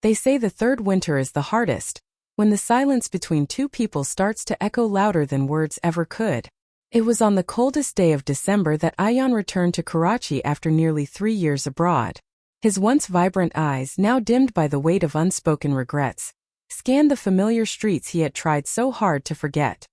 They say the third winter is the hardest, when the silence between two people starts to echo louder than words ever could. It was on the coldest day of December that Ayaan returned to Karachi after nearly 3 years abroad. His once vibrant eyes, now dimmed by the weight of unspoken regrets, scanned the familiar streets he had tried so hard to forget.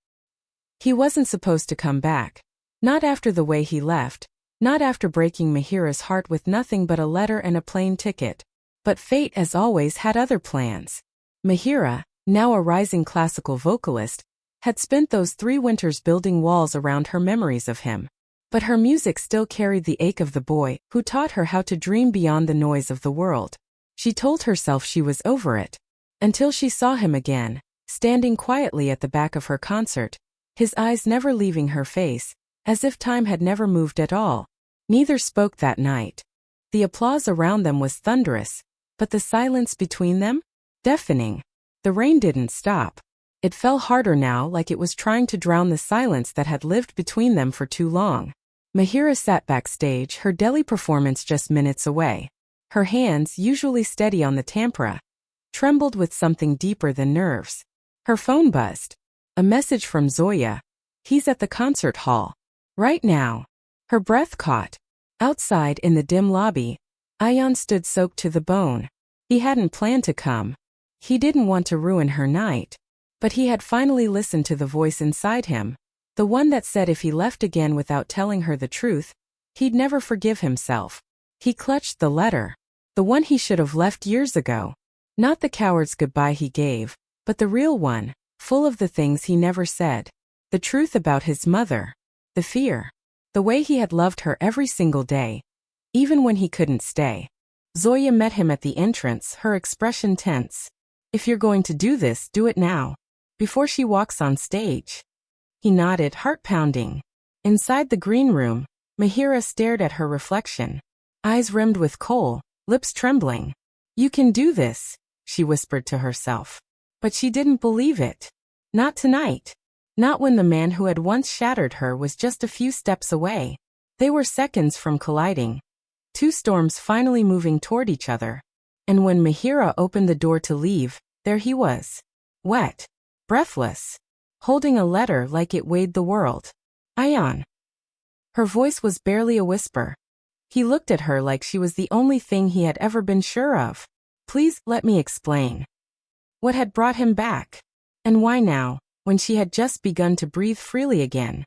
He wasn't supposed to come back. Not after the way he left, not after breaking Mahira's heart with nothing but a letter and a plane ticket. But fate, as always, had other plans. Mahira, now a rising classical vocalist, had spent those 3 winters building walls around her memories of him. But her music still carried the ache of the boy who taught her how to dream beyond the noise of the world. She told herself she was over it, until she saw him again, standing quietly at the back of her concert, his eyes never leaving her face, as if time had never moved at all. Neither spoke that night. The applause around them was thunderous, but the silence between them? Deafening. The rain didn't stop. It fell harder now, like it was trying to drown the silence that had lived between them for too long. Mahira sat backstage, her Delhi performance just minutes away. Her hands, usually steady on the tampura, trembled with something deeper than nerves. Her phone buzzed. A message from Zoya. He's at the concert hall. Right now. Her breath caught. Outside, in the dim lobby, Ayaan stood soaked to the bone. He hadn't planned to come. He didn't want to ruin her night. But he had finally listened to the voice inside him, the one that said if he left again without telling her the truth, he'd never forgive himself. He clutched the letter, the one he should have left years ago. Not the coward's goodbye he gave, but the real one, full of the things he never said. The truth about his mother, the fear, the way he had loved her every single day, even when he couldn't stay. Zoya met him at the entrance, her expression tense. If you're going to do this, do it now, before she walks on stage. He nodded, heart pounding. Inside the green room, Mahira stared at her reflection, eyes rimmed with kohl, lips trembling. You can do this, she whispered to herself. But she didn't believe it. Not tonight. Not when the man who had once shattered her was just a few steps away. They were seconds from colliding. 2 storms finally moving toward each other. And when Mahira opened the door to leave, there he was. Wet. Breathless. Holding a letter like it weighed the world. Ayaan. Her voice was barely a whisper. He looked at her like she was the only thing he had ever been sure of. Please, let me explain. What had brought him back? And why now, when she had just begun to breathe freely again?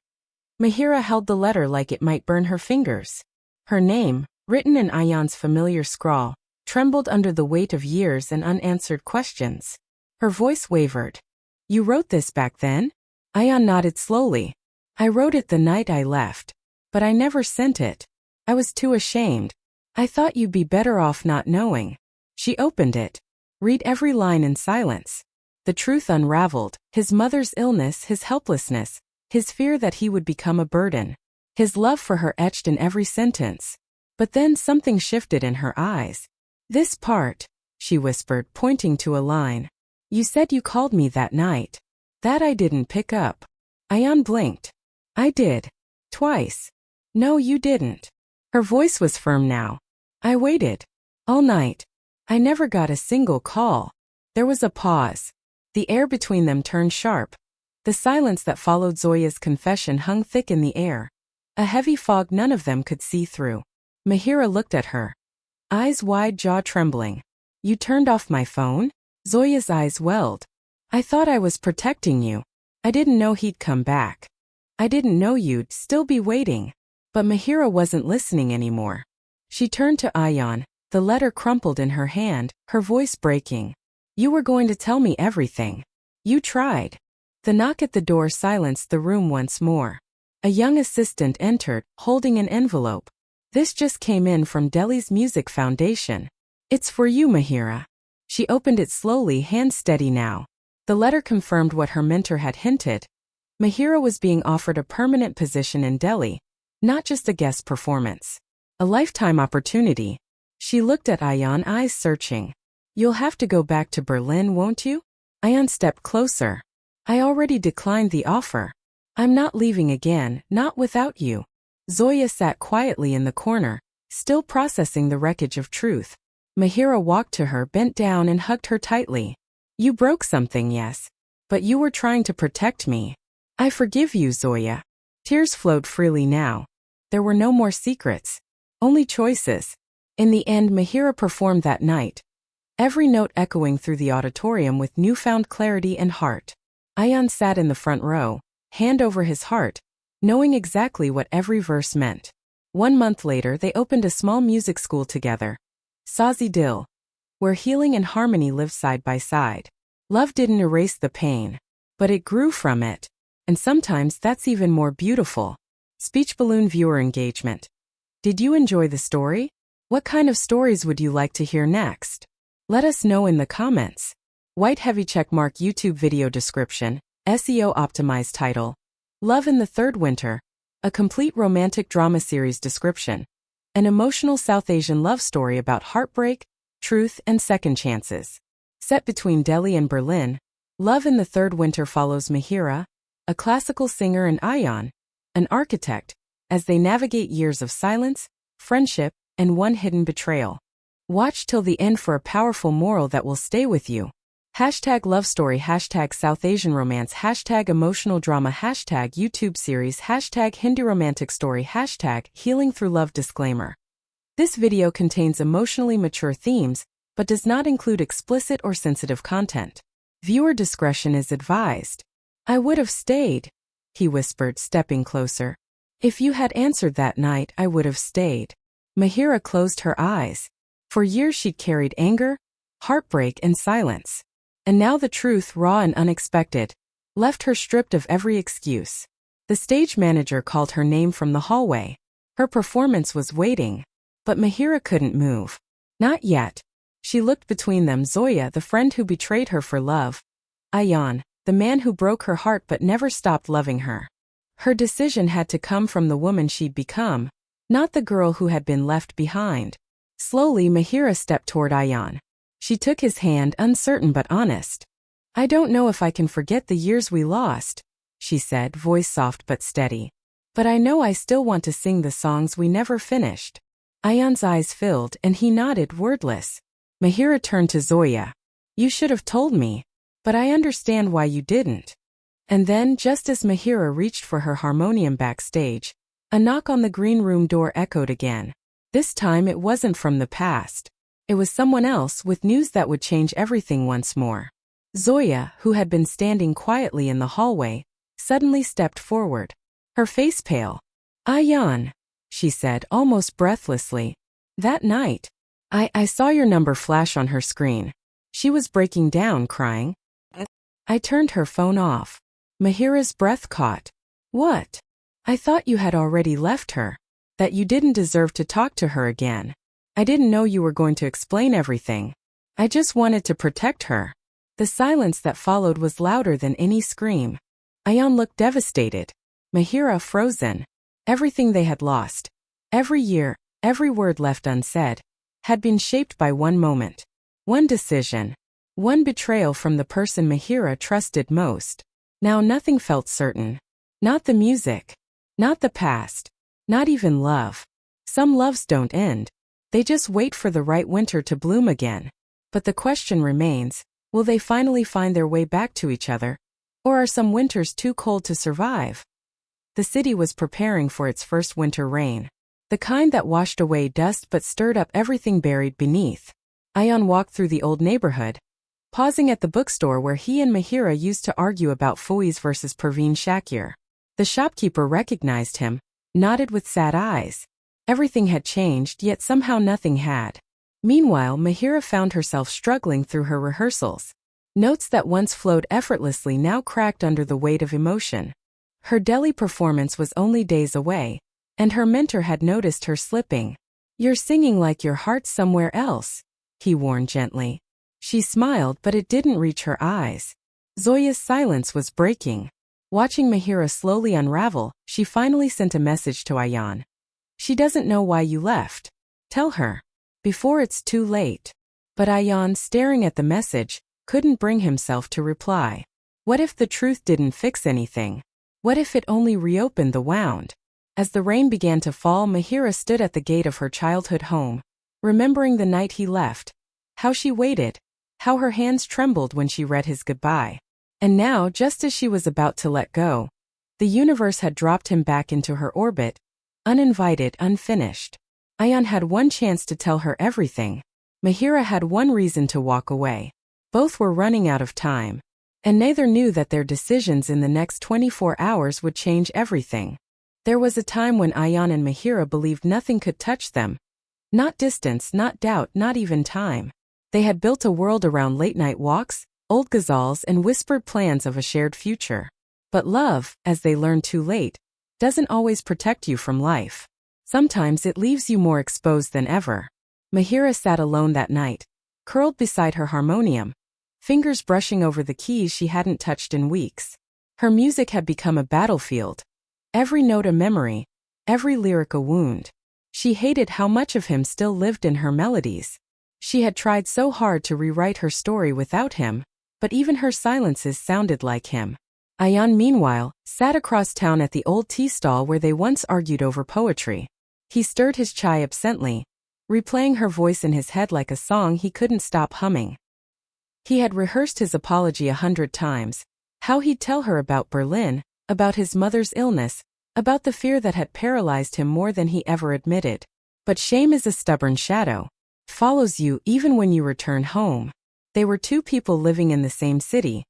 Mahira held the letter like it might burn her fingers. Her name, written in Ayaan's familiar scrawl, trembled under the weight of years and unanswered questions. Her voice wavered. You wrote this back then? Ayaan nodded slowly. I wrote it the night I left. But I never sent it. I was too ashamed. I thought you'd be better off not knowing. She opened it. Read every line in silence. The truth unraveled, his mother's illness, his helplessness, his fear that he would become a burden. His love for her etched in every sentence. But then something shifted in her eyes. This part, she whispered, pointing to a line. You said you called me that night. That I didn't pick up. Ayaan blinked. I did. Twice. No, you didn't. Her voice was firm now. I waited. All night. I never got a single call. There was a pause. The air between them turned sharp. The silence that followed Zoya's confession hung thick in the air. A heavy fog none of them could see through. Mahira looked at her. Eyes wide, jaw trembling. You turned off my phone? Zoya's eyes welled. I thought I was protecting you. I didn't know he'd come back. I didn't know you'd still be waiting. But Mahira wasn't listening anymore. She turned to Ayaan, the letter crumpled in her hand, her voice breaking. You were going to tell me everything. You tried. The knock at the door silenced the room once more. A young assistant entered, holding an envelope. This just came in from Delhi's Music Foundation. It's for you, Mahira. She opened it slowly, hands steady now. The letter confirmed what her mentor had hinted. Mahira was being offered a permanent position in Delhi, not just a guest performance. A lifetime opportunity. She looked at Ayaan, eyes searching. You'll have to go back to Berlin, won't you? Ayaan stepped closer. I already declined the offer. I'm not leaving again, not without you. Zoya sat quietly in the corner, still processing the wreckage of truth. Mahira walked to her, bent down and hugged her tightly. You broke something, yes. But you were trying to protect me. I forgive you, Zoya. Tears flowed freely now. There were no more secrets. Only choices. In the end, Mahira performed that night, every note echoing through the auditorium with newfound clarity and heart. Ayaan sat in the front row, hand over his heart, knowing exactly what every verse meant. 1 month later, they opened a small music school together, Sazi Dil, where healing and harmony lived side by side. Love didn't erase the pain, but it grew from it. And sometimes that's even more beautiful. Speech balloon viewer engagement. Did you enjoy the story? What kind of stories would you like to hear next? Let us know in the comments. White heavy checkmark YouTube video description, SEO optimized title. Love in the Third Winter. A complete romantic drama series description. An emotional South Asian love story about heartbreak, truth, and second chances. Set between Delhi and Berlin, Love in the Third Winter follows Mahira, a classical singer, and Ayaan, an architect, as they navigate years of silence, friendship, and one hidden betrayal. Watch till the end for a powerful moral that will stay with you. Hashtag love story, hashtag South Asian romance, hashtag emotional drama, hashtag YouTube series, hashtag Hindi romantic story, hashtag healing through love. Disclaimer. This video contains emotionally mature themes, but does not include explicit or sensitive content. Viewer discretion is advised. I would have stayed, he whispered, stepping closer. If you had answered that night, I would have stayed. Mahira closed her eyes. For years she'd carried anger, heartbreak, and silence. And now the truth, raw and unexpected, left her stripped of every excuse. The stage manager called her name from the hallway. Her performance was waiting. But Mahira couldn't move. Not yet. She looked between them, Zoya, the friend who betrayed her for love. Ayaan, the man who broke her heart but never stopped loving her. Her decision had to come from the woman she'd become, not the girl who had been left behind. Slowly, Mahira stepped toward Ayaan. She took his hand, uncertain but honest. I don't know if I can forget the years we lost, she said, voice soft but steady. But I know I still want to sing the songs we never finished. Ayaan's eyes filled and he nodded, wordless. Mahira turned to Zoya. You should have told me. But I understand why you didn't. And then, just as Mahira reached for her harmonium backstage, a knock on the green room door echoed again. This time it wasn't from the past. It was someone else with news that would change everything once more. Zoya, who had been standing quietly in the hallway, suddenly stepped forward. Her face pale. Ayaan, she said almost breathlessly. That night, I saw your number flash on her screen. She was breaking down, crying. I turned her phone off. Mahira's breath caught. What? I thought you had already left her. That you didn't deserve to talk to her again. I didn't know you were going to explain everything. I just wanted to protect her. The silence that followed was louder than any scream. Ayaan looked devastated. Mahira frozen. Everything they had lost, every year, every word left unsaid, had been shaped by one moment. One decision. One betrayal from the person Mahira trusted most. Now nothing felt certain. Not the music. Not the past. Not even love. Some loves don't end. They just wait for the right winter to bloom again. But the question remains, will they finally find their way back to each other? Or are some winters too cold to survive? The city was preparing for its first winter rain. The kind that washed away dust but stirred up everything buried beneath. Ayaan walked through the old neighborhood, pausing at the bookstore where he and Mahira used to argue about Fouiz versus Perveen Shakir. The shopkeeper recognized him, nodded with sad eyes. Everything had changed, yet somehow nothing had. Meanwhile, Mahira found herself struggling through her rehearsals. Notes that once flowed effortlessly now cracked under the weight of emotion. Her Delhi performance was only days away, and her mentor had noticed her slipping. You're singing like your heart's somewhere else, he warned gently. She smiled, but it didn't reach her eyes. Zoya's silence was breaking. Watching Mahira slowly unravel, she finally sent a message to Ayaan. She doesn't know why you left. Tell her. Before it's too late. But Ayaan, staring at the message, couldn't bring himself to reply. What if the truth didn't fix anything? What if it only reopened the wound? As the rain began to fall, Mahira stood at the gate of her childhood home. remembering the night he left, how she waited, how her hands trembled when she read his goodbye. And now, just as she was about to let go, the universe had dropped him back into her orbit, uninvited, unfinished. Ayaan had one chance to tell her everything. Mahira had one reason to walk away. Both were running out of time, and neither knew that their decisions in the next 24 hours would change everything. There was a time when Ayaan and Mahira believed nothing could touch them. Not distance, not doubt, not even time. They had built a world around late-night walks, old ghazals, and whispered plans of a shared future. But love, as they learned too late, doesn't always protect you from life. Sometimes it leaves you more exposed than ever. Mahira sat alone that night, curled beside her harmonium, fingers brushing over the keys she hadn't touched in weeks. Her music had become a battlefield. Every note a memory, every lyric a wound. She hated how much of him still lived in her melodies. She had tried so hard to rewrite her story without him, but even her silences sounded like him. Ayaan, meanwhile, sat across town at the old tea stall where they once argued over poetry. He stirred his chai absently, replaying her voice in his head like a song he couldn't stop humming. He had rehearsed his apology 100 times, how he'd tell her about Berlin, about his mother's illness, about the fear that had paralyzed him more than he ever admitted. But shame is a stubborn shadow. It follows you even when you return home. They were two people living in the same city,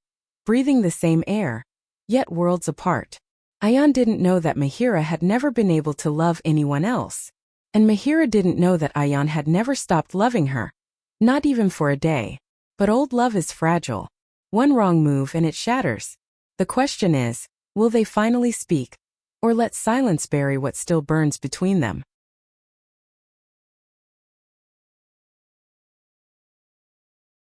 breathing the same air, yet worlds apart. Ayaan didn't know that Mahira had never been able to love anyone else. And Mahira didn't know that Ayaan had never stopped loving her. Not even for a day. But old love is fragile. One wrong move and it shatters. The question is, will they finally speak? Or let silence bury what still burns between them?